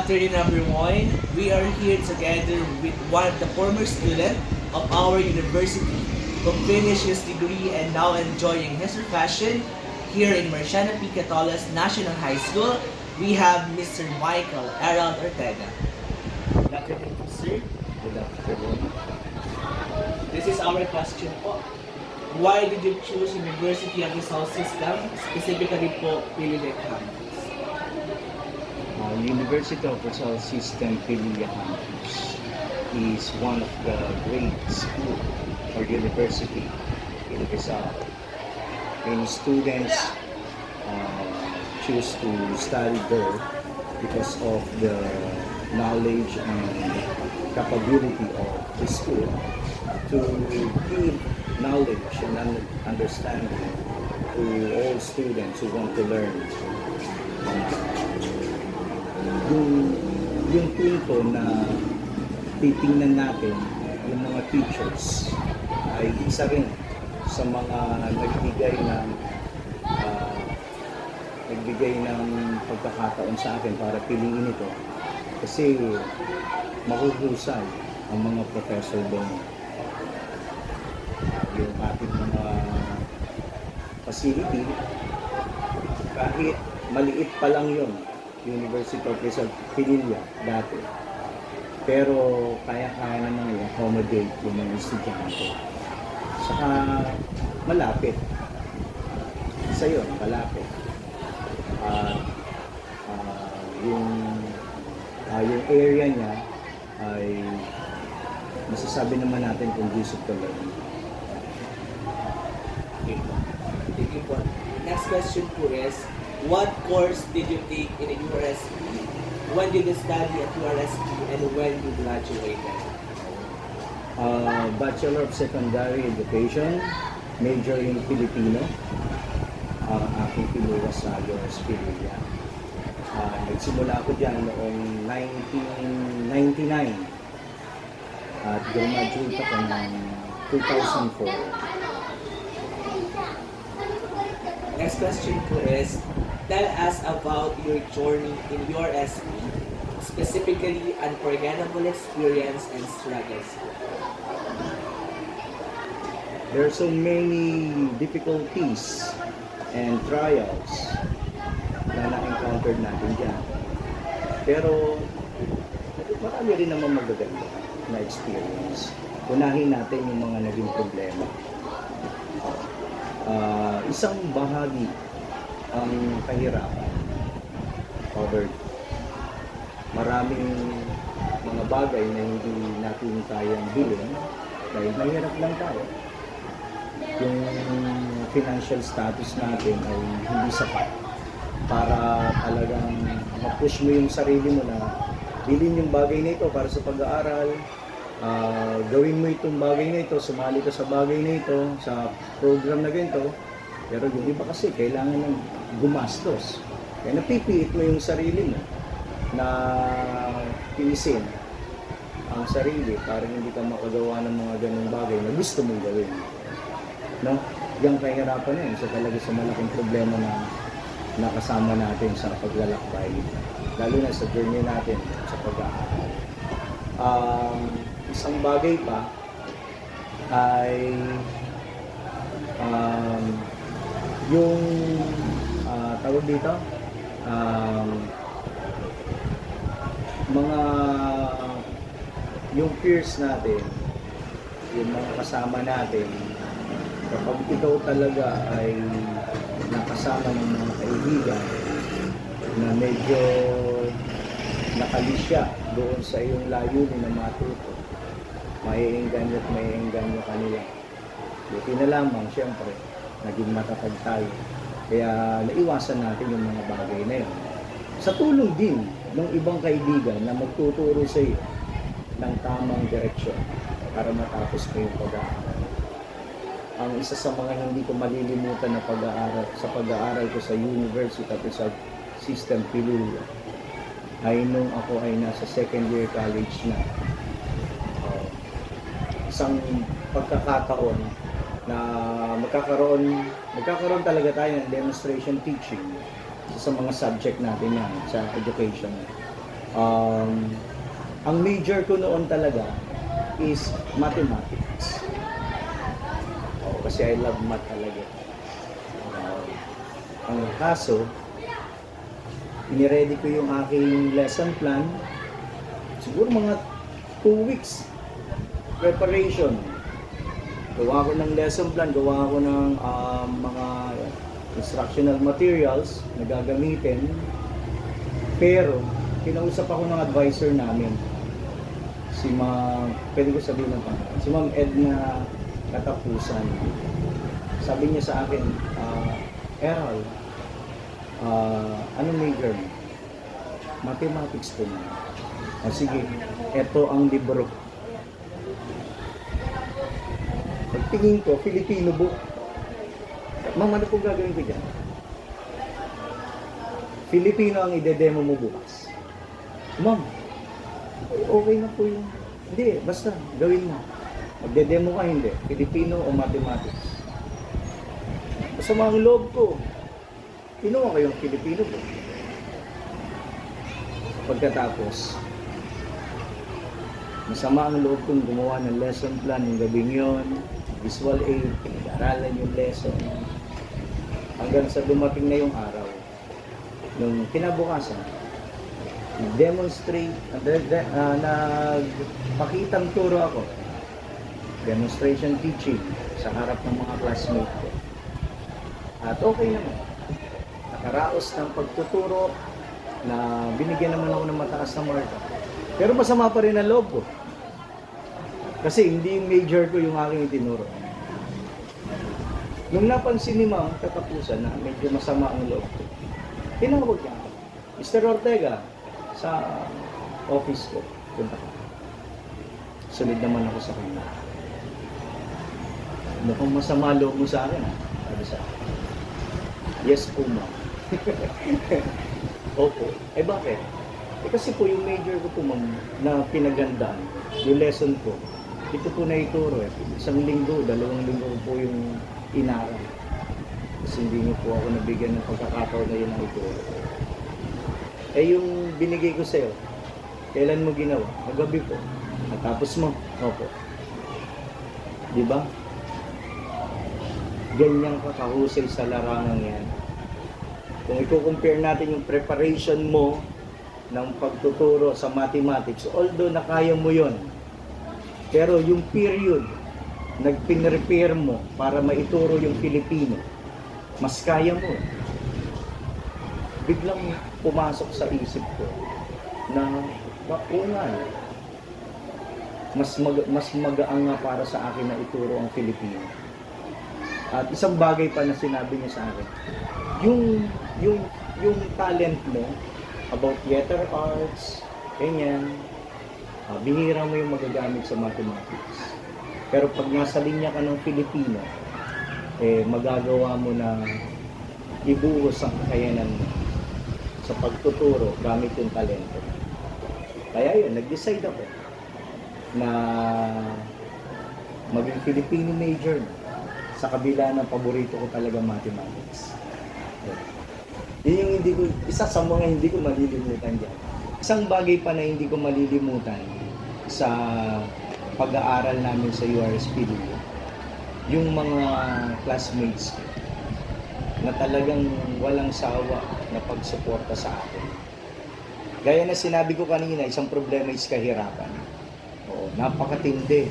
afternoon, everyone. We are here together with one of the former students of our university who finished his degree and now enjoying his profession here in Marciano P. Catolas National High School. We have Mr. Michael Errol Ortega. Good afternoon, sir. Good afternoon. This is our question po. Why did you choose University of Rizal System, specifically po Pililec Campus? University of Rizal System Pililla Campus is one of the great school or university in Rizal. Many students choose to study there because of the knowledge and capability of the school to give knowledge and understanding to all students who want to learn. Yung punto na titingnan natin yung mga teachers ay isa rin sa mga nagbigay ng pagkakataon sa akin para piliin ito kasi mahuhusay ang mga professor doon. Yung ating mga facility, kahit maliit pa lang yun, University of Rizal Pililla dati. Pero kaya-kaya naman i-accommodate yung mga estudyante. Saka malapit. Isa yun, malapit. Yung area niya ay masasabi naman natin conducive to learning. Okay po. Thank you po. Next question po is, what course did you take in URSP? When did you study at URSP and when you graduated? Bachelor of Secondary Education, major in Filipino. Aking pinuha sa URSP. Nagsimula ako dyan noong 1999 at graduate ako ng 2004. Next question po is, tell us about your journey in URSP, specifically unforgettable experience and struggles. There are so many difficulties and trials na na-encountered natin dyan. Pero marami rin naman magaganda na experience. Unahin natin yung mga naging problema. Isang bahagi ang kahirapan. Covered. Maraming mga bagay na hindi natin kayang bilhin dahil mahirap lang tayo. Yung financial status natin ay hindi sapat para talagang ma-push mo yung sarili mo na bilhin yung bagay na ito para sa pag-aaral, gawin mo itong bagay na ito, sumali ka sa bagay na ito, sa program na ganito. Pero yung iba kasi kailangan ng gumastos. Kaya napipiit mo yung sarili mo na tiisin ang sarili para hindi ka makagawa ng mga ganung bagay na gusto mong gawin. No? Yung kahirapan na yun, so talaga sa malaking problema na nakasama natin sa paglalakbay, lalo na sa journey natin sa pag-aaral. Isang bagay pa ay yung tawag dito, yung peers natin, yung mga kasama natin, kapag ikaw talaga ay nakasama ng mga kaibigan na medyo nakalisya doon sa iyong layunin na matuto, maiengganyo at maiengganyo kanila. Buti na lamang, siyempre, naging matatag tayo. Kaya naiwasan natin yung mga bagay na yun. Sa tulong din ng ibang kaibigan na magtuturo sa iyo ng tamang direksyon para matapos mo yung pag-aaral. Ang isa sa mga hindi ko malilimutan na pag-aaral ko sa University of Rizal System Pililla ay nung ako ay nasa second year college na. Isang pagkakataon na magkakaroon talaga tayo ng demonstration teaching sa mga subject natin yan sa education. Ang major ko noon talaga is mathematics. Kasi I love math talaga. Ang kaso, iniready ko yung aking lesson plan. Siguro mga 2 weeks preparation. Gawa ko ng lesson plan, gawa ko ng mga instructional materials na gagamitin. Pero, kinausap ako ng advisor namin. Si Ma'am, pwede ko sabihin ng pangalan. Si Ma'am Edna Katapusan. Sabi niya sa akin, Errol, anong major mo? Mathematics po na. Sige, eto ang libro. Pagtingin ko, Filipino book. Ma'am, ano po gagawin ko dyan? Filipino ang ide-demo mo bukas. Ma'am, okay na po yung... Hindi, basta, gawin mo. Magde-demo ka, hindi. Filipino o mathematics. Masama ang loob ko. Kinuha ko yung Filipino po. Pagkatapos, masama ang loob kong gumawa ng lesson plan yung gabing yun, visual aid, pinag-aralan yung lesson. Hanggang sa dumating na yung araw. Nung kinabukasan, nag-demonstrate, nagpakitang turo ako. Demonstration teaching sa harap ng mga classmates ko. At okay naman. Nakaraos ng pagtuturo na binigyan naman ako ng mataas na marka. Pero masama pa rin ang loob ko. Kasi hindi yung major ko yung aking itinuro. Nung napansin ni Ma'am Katapusan na medyo masama ang loob ko, tinawag niya ako. Mr. Ortega, sa office ko, punta ka. Sunod naman ako sa kanya. Mukhang masama loob mo sa akin, ha? Sabi sa akin. Yes po, Ma'am. Opo. Eh bakit? Kasi po yung major ko po, Ma'am, na pinagandaan, yung lesson ko, ito po na ituro eh. 1 linggo, 2 linggo po yung inaral. Kasi hindi niyo po ako nabigyan ng pagkakataon na yun ang ituro. Eh yung binigay ko sa'yo, kailan mo ginawa? Kagabi po. Natapos mo? Opo. Di ba? Ganyang kakahusay sa larangang yan. Kung i-compare natin yung preparation mo ng pagtuturo sa mathematics, although nakaya mo yon, pero yung period nagpinrepair mo para maituro yung Filipino, mas kaya mo. Biglang pumasok sa isip ko na mas magaang nga para sa akin na ituro ang Filipino. At isang bagay pa na sinabi niya sa akin, yung talent mo about theater arts, ganyan, bihira mo yung magagamit sa mathematics. Pero pag nasa linya ka ng Filipino, magagawa mo na ibuhos ang kakayanan mo sa pagtuturo gamit yung talento. Kaya yun, nag-decide ako na maging Filipino major sa kabila ng paborito ko talaga mathematics. Yun yung isa sa mga hindi ko malilimutan dyan. Isang bagay pa na hindi ko malilimutan sa pag-aaral namin sa URSPD, yung mga classmates ko na talagang walang sawa na pagsuporta sa akin. Gaya na sinabi ko kanina, isang problema is kahirapan. Oo, napakatindi.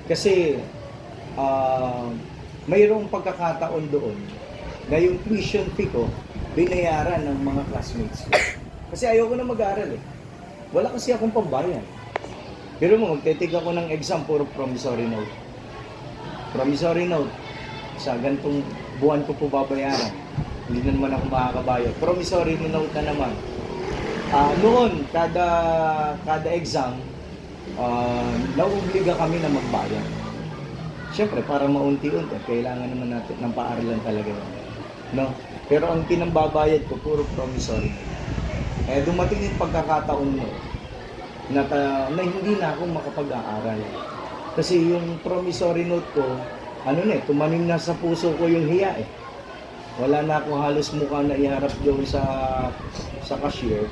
Kasi mayroong pagkakataon doon na yung tuition fee ko binayaran ng mga classmates ko. Kasi ayoko na mag-aaral eh. Wala kasi akong pambayan. Pero magte-take ako ng exam, puro promissory note. Promissory note, sa ganitong buwan ko po babayaran. Hindi na naman ako makakabayad. Promissory note na naman. Noon, kada exam, nauobliga kami na magbayad. Siyempre, para maunti-unti, kailangan naman natin ng paaralan talaga yun. No? Pero ang pinambabayad ko, puro promissory. Dumating yung pagkakataon mo na hindi na ako makapag-aaral. Kasi yung promissory note ko, tumanim na sa puso ko yung hiya eh. Wala na ako halos mukha na iharap doon sa cashier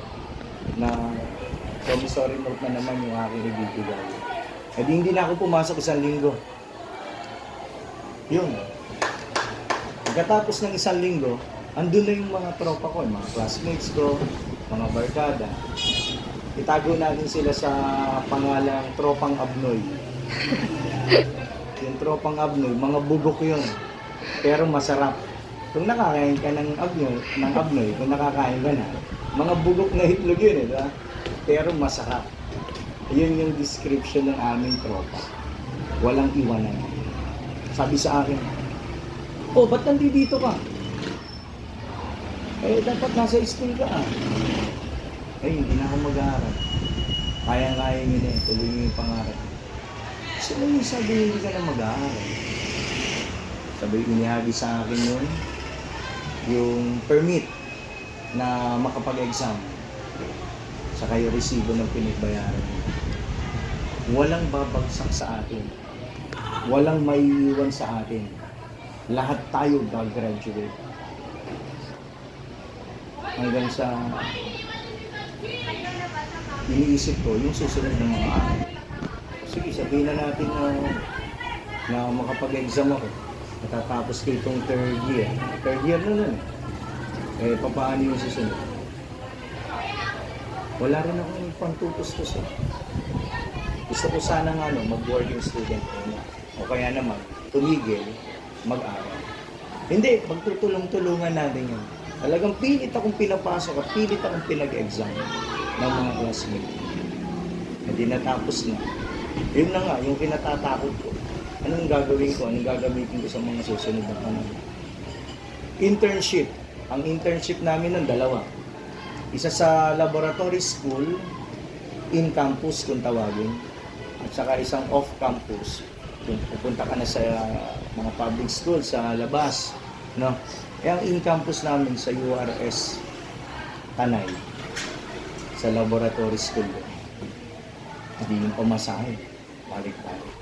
na promissory note na naman yung aking ibibigay. Eh di hindi na ako pumasok 1 linggo. Yun. Pagkatapos ng 1 linggo, andun na yung mga tropa ko, yung mga classmates ko, mga barkada. Itago natin sila sa pangalang Tropang Abnoy. Yung Tropang Abnoy, mga bugok yun. Pero masarap. Kung nakakain ka ng abnoy, kung nakakain ka na, mga bugok na itlog yun, di ba? Pero masarap. Yun yung description ng aming tropa. Walang iwanan. Sabi sa akin, oh, ba't nandito ka? Eh, dapat nasa school ka ah. Eh, hindi na ako mag-aaral. Kaya-kaya nyo na eh, tuloy nyo yung pangarap. So, yung sabi hindi ka na mag-aaral. Sabi, inihagi sa akin yun, yung permit na makapag-exam. Saka yung resibo ng pinagbayaran. Walang babagsak sa atin. Walang maiiwan sa atin. Lahat tayo gag-graduate. Hanggang sa iniisip ko yung susunod ng mga araw. Sige, sabihin na natin na makapag-exam ako. Matatapos ko itong 3rd year. 3rd year na nun eh. Eh, papaano yung susunod? Wala rin akong pantutos-tos eh. Gusto ko sana nga mag-working student muna. O kaya naman, tumigil, mag-aral. Hindi, magtutulong-tulungan natin yun. Talagang pilit akong pinapasok at pilit akong pinag-exam ng mga classmates. Hindi natapos na. Yun na nga, yung kinatatakot ko. Anong gagawin ko? Anong gagamitin ko sa mga susunod na panahon? Internship. Ang internship namin ng 2. Isa sa laboratory school, in-campus kung tawagin. At saka isang off-campus. Kung pupunta ka na sa mga public school sa labas. No? Eh, ang in-campus namin sa URS Tanay. Sa laboratory school. Hindi yung pamasahe. Balik-balik.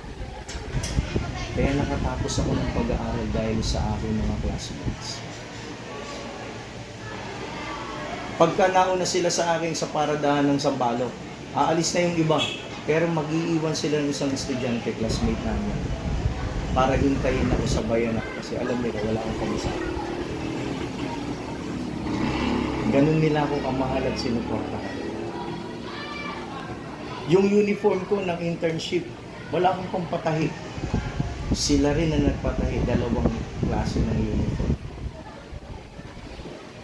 Kaya nakatapos ako ng pag-aaral dahil sa aking mga classmates. Pagka nauna sila sa akin sa paradahan ng Sampaloc, aalis na yung iba. Pero mag-iiwan sila ng isang estudyante, classmate namin. Para hintayin ako sa bayan ako kasi alam nila wala akong pamasahe. Ganun nila ako kamahal at sinuportahan. Yung uniform ko ng internship, wala akong pampatahi. Sila rin na nagpatahi, 2 klase ng uniform.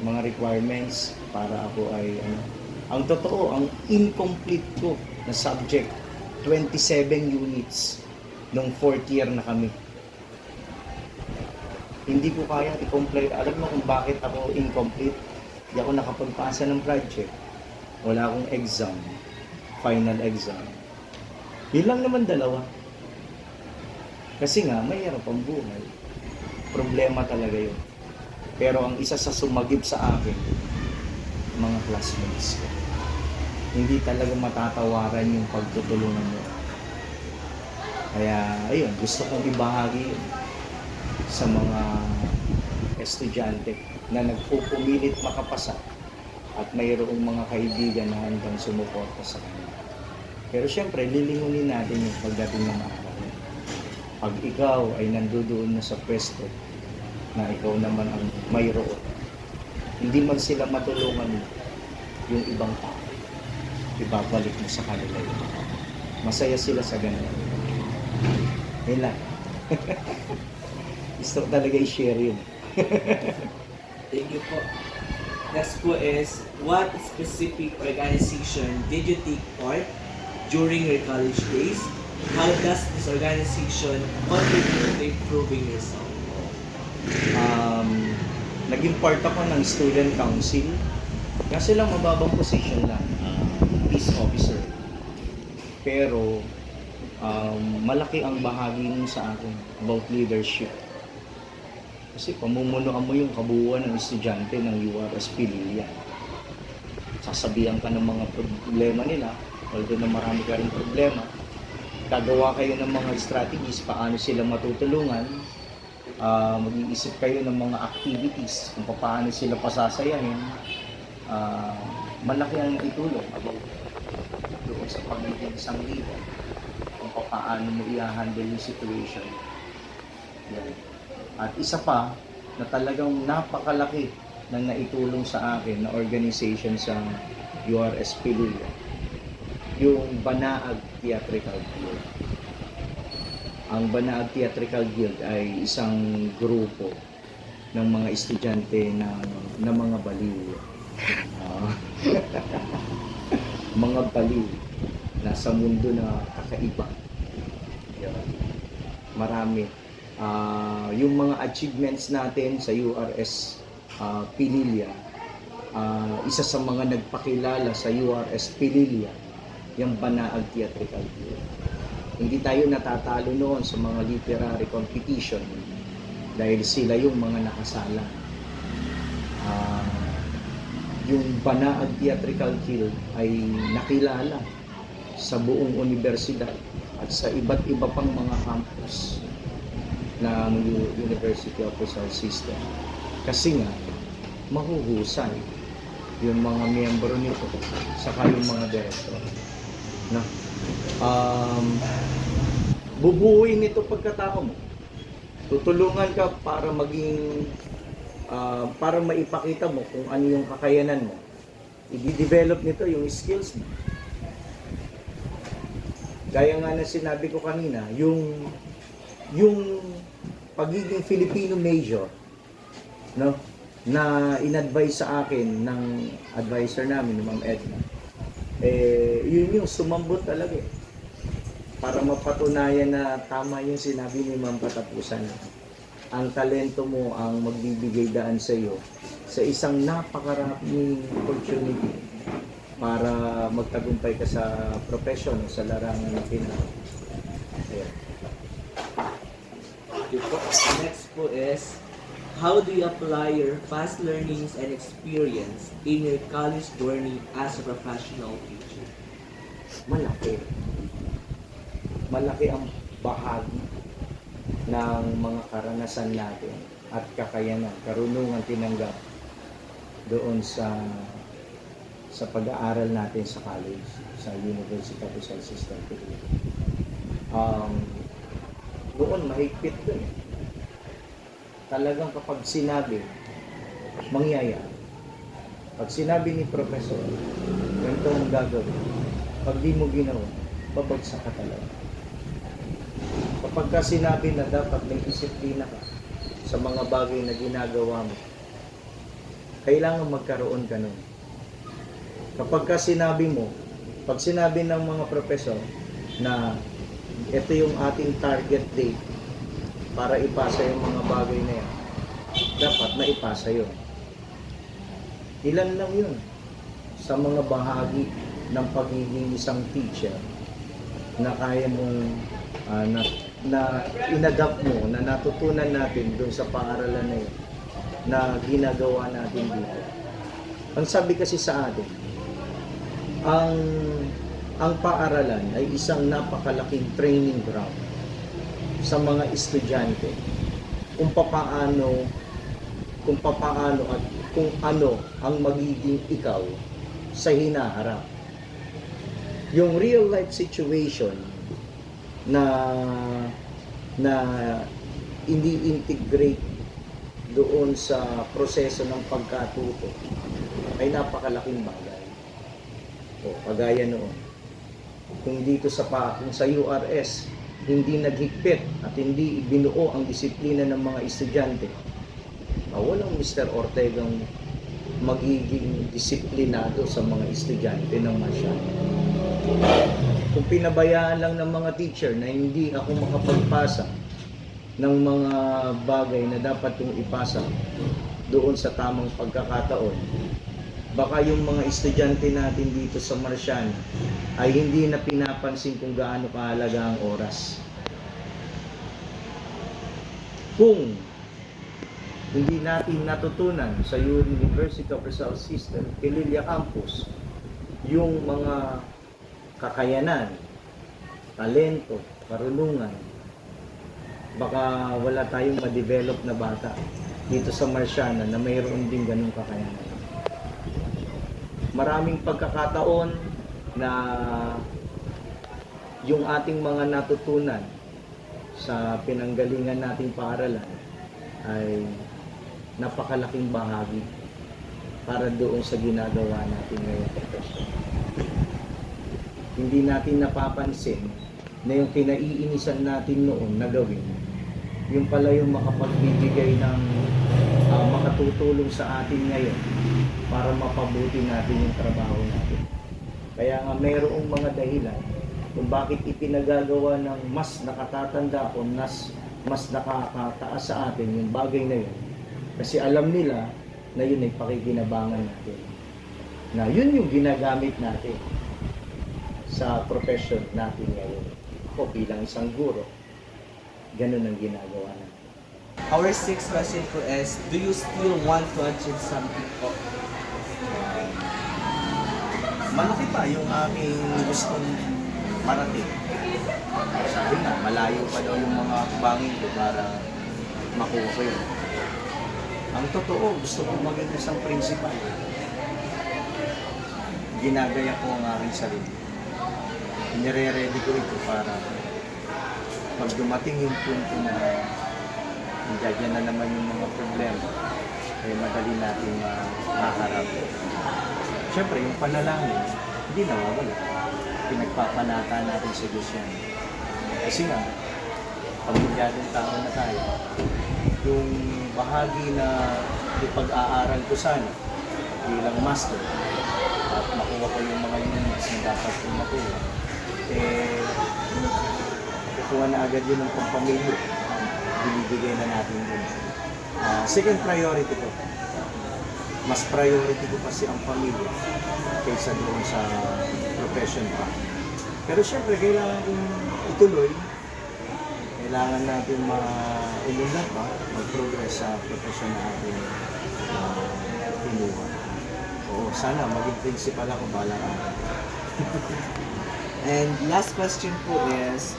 Mga requirements para ako ay ang totoo, ang incomplete ko na subject, 27 units nung 4th year na kami. Hindi ko kaya i-complete. Alam mo kung bakit ako incomplete? Hindi ako nakapagpasa ng project. Wala akong exam, final exam. Yun lang naman 2. Kasi nga, mahirap ang buhay. Problema talaga yun. Pero ang isa sa sumagip sa akin, mga classmates ko. Hindi talaga matatawaran yung pagtutulungan mo. Kaya, ayun, gusto kong ibahagi yun sa mga estudyante na nagpupumilit makapasa at mayroong mga kaibigan na handang sumuporta sa kanila. Pero syempre, lilingunin natin yung pagdating ng araw. Pag ikaw ay nandoon na sa pwesto na ikaw naman ang mayroon, hindi man sila matulungan yung ibang tao, ibabalik mo sa kanila yun. Masaya sila sa ganun. Yun lang. Gusto ko talaga i-share yun. Thank you po. Next po is, what specific organization did you take part during your college days? How does this organization contribute to improving yourself? Naging part ako ng student council. Kasi lang mababang position lang, peace officer. Pero malaki ang bahagi nun sa akin about leadership. Kasi pamumunuan mo yung kabuuan ng estudyante ng URS Pililla. Sasabihan ka ng mga problema nila, although na marami ka rin problema. Gagawa kayo ng mga strategies paano sila matutulungan. Mag-iisip kayo ng mga activities kung paano sila pasasayahin. Malaki ang itulong about doon sa pagiging isang leader, kung paano mo i-handle yung situation. Yan. At isa pa, na talagang napakalaki na naitulong sa akin na organization sa URS Pililla, yung Banaag Theatrical Guild. Ang Banaag Theatrical Guild ay isang grupo ng mga estudyante na mga baliw. Ah, mga baliw nasa mundo na kakaiba. Yan. Marami. Yung mga achievements natin sa URS Pililla, isa sa mga nagpakilala sa URS Pililla, yung Banaag Theatrical Guild. Hindi tayo natatalo noon sa mga literary competition dahil sila yung mga nakasala. Yung Banaag Theatrical Guild ay nakilala sa buong universidad at sa iba't iba pang mga campus ng University of Rizal System. Kasi nga, mahuhusay yung mga miyembro nito saka yung mga director. Na, bubuuin ito pagkatao mo. Tutulungan ka para maging para maipakita mo kung ano yung kakayanan mo. I-develop nito yung skills mo. Gaya nga na sinabi ko kanina, yung pagiging Filipino major, no, na in-advise sa akin ng advisor namin, Ma'am Edna, yun yung sumambot talaga para mapatunayan na tama yung sinabi ni Ma'am Katapusan. Ang talento mo ang magbibigay daan sa iyo sa isang napakaraming opportunity para magtagumpay ka sa profession o sa larangan na kailangan. Next po is, how do you apply your past learnings and experience in your college journey as a professional teacher? Malaki. Malaki ang bahagi ng mga karanasan natin at kakayanan, karunungan tinanggap doon sa pag-aaral natin sa college, sa University of Rizal System. Doon mahigpit doon. Talagang kapag sinabi, mangyayari. Pag sinabi ni Professor, ganito ang gagawin. Pag di mo ginawa, babagsak ka talaga. Kapag ka sinabi na dapat may disiplina ka sa mga bagay na ginagawa mo, kailangan magkaroon ka nun. Kapag ka sinabi mo, pag sinabi ng mga professor na ito yung ating target date para ipasa yung mga bagay na yan, dapat maipasa yun. Ilan lang yun sa mga bahagi ng pagiging isang teacher na kaya mong na inadapt mo, na natutunan natin doon sa paaralan na yun, na ginagawa natin dito. Ang sabi kasi sa atin, ang paaralan ay isang napakalaking training ground sa mga estudyante kung papaano at kung ano ang magiging ikaw sa hinaharap. Yung real life situation na ini-integrate doon sa proseso ng pagkatuto ay napakalaking bagay. O kagaya noon, kung dito kung sa URS hindi naghigpit at hindi binuo ang disiplina ng mga estudyante, walang Mr. Ortegang magiging disiplinado sa mga estudyante ng masyado. Kung pinabayaan lang ng mga teacher na hindi ako makapagpasa ng mga bagay na dapat kong ipasa doon sa tamang pagkakataon, baka yung mga estudyante natin dito sa Marciana ay hindi na pinapansin kung gaano kahalaga ang oras. Kung hindi natin natutunan sa University of Rizal System, Pililla Campus, yung mga kakayanan, talento, karunungan, baka wala tayong ma-develop na bata dito sa Marciana na mayroon din ganung kakayanan. Maraming pagkakataon, na yung ating mga natutunan sa pinanggalingan nating paaralan ay napakalaking bahagi para doon sa ginagawa natin ngayong profession. Hindi natin napapansin na yung kinaiinisan natin noon na gawin, yung pala yung makapagbibigay ng makatutulong sa atin ngayon para mapabuti natin yung trabaho natin. Kaya nga mayroong mga dahilan kung bakit ipinagagawa ng mas nakatatanda o mas nakakataas sa atin yung bagay na yun. Kasi alam nila na yun ay pakikinabangan natin. Na yun yung ginagamit natin sa profession natin ngayon. Ako bilang isang guro, ganun ang ginagawa natin. Our sixth question po is, do you still want to achieve something po? Malaki pa yung aking gustong marating. Sabi nga, malayo pa daw yung mga bangin ko para makuha ko yun. Ang totoo, gusto ko maging isang principal. Ginagaya ko ang aking sarili. Nire-ready ko ito para pag dumating yung punto na nandiyan na naman yung mga problema, ay madali natin makaharap. Siyempre, yung panalangin, hindi nawawala. Pinagpapanata natin sa Diyos yan. Kasi nga, pamilyadong tao na tayo, yung bahagi na ipag-aaral ko sana bilang master at makuha ko yung mga units na dapat kong makuha, kukuha na agad yun ng pampamilyo. Binibigay na natin yun. Second priority ko. Mas priority ko kasi ang pamilya kaysa doon sa profession pa. Pero syempre, kailangan kong ituloy. Kailangan natin ma-umunlad pa, mag-progress sa profession na ating pinuha. Oo, sana maging principal ako balang araw. And last question po is,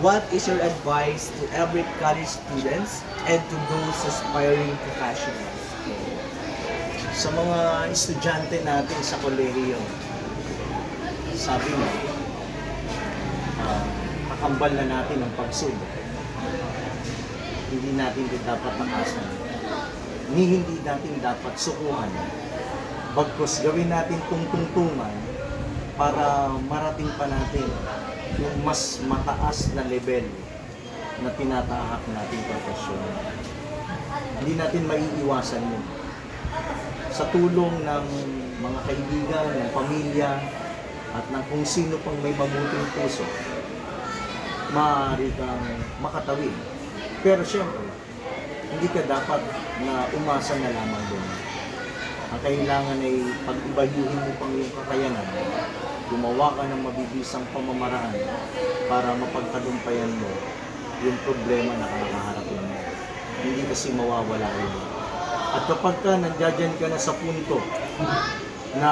what is your advice to every college students and to those aspiring professionals? Sa mga estudyante natin sa kolehiyo, sabi mo, kakambal na natin ang pagsubok. Hindi natin din dapat takasan. Hindi natin dapat sukuhan. Bagkus gawin natin tungtungan para marating pa natin yung mas mataas na level na tinatahak natin profesyon. Hindi natin maiiwasan yun. Sa tulong ng mga kaibigan, ng pamilya, at ng kung sino pang may mabuting puso, maaari kang makatawid. Pero syempre, hindi ka dapat na umasa na lamang doon. Ang kailangan ay pag-ibayuhin mo pang iyong kakayanan, gumawa ka ng mabibisang pamamaraan para mapagtagumpayan mo yung problema na kakaharapin mo. Hindi kasi mawawala yun. At kapag ka nandiyan ka na sa punto na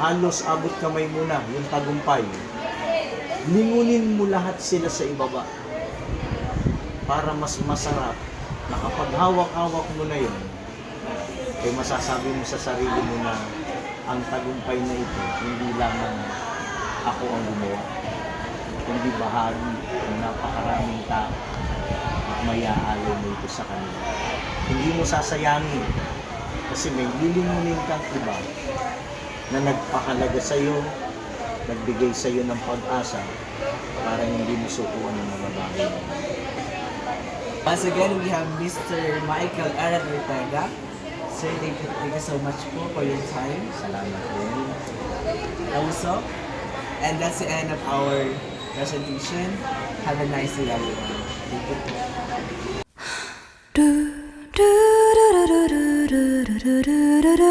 halos abot kamay mo na yung tagumpay, lingunin mo lahat sila sa ibaba para mas masarap na kapag hawak-hawak mo na yun, ay masasabi mo sa sarili mo na ang tagumpay na ito, hindi lamang ako ang gumawa, kundi bahagi ng napakaraming tao at may aalaw mo ito sa kanila. Hindi mo sasayangin kasi may lilingunin kang iba na nagpakalaga sa iyo, nagbigay sa iyo ng pag-asa para hindi mo sukuan ng mga bagay. Once again, we have Mr. Michael Arad Ortega. Sir, thank you so much po for your time. Salamat din. Also, and that's the end of our presentation. Have a nice day, everyone. Thank you po. do do do do do do do do do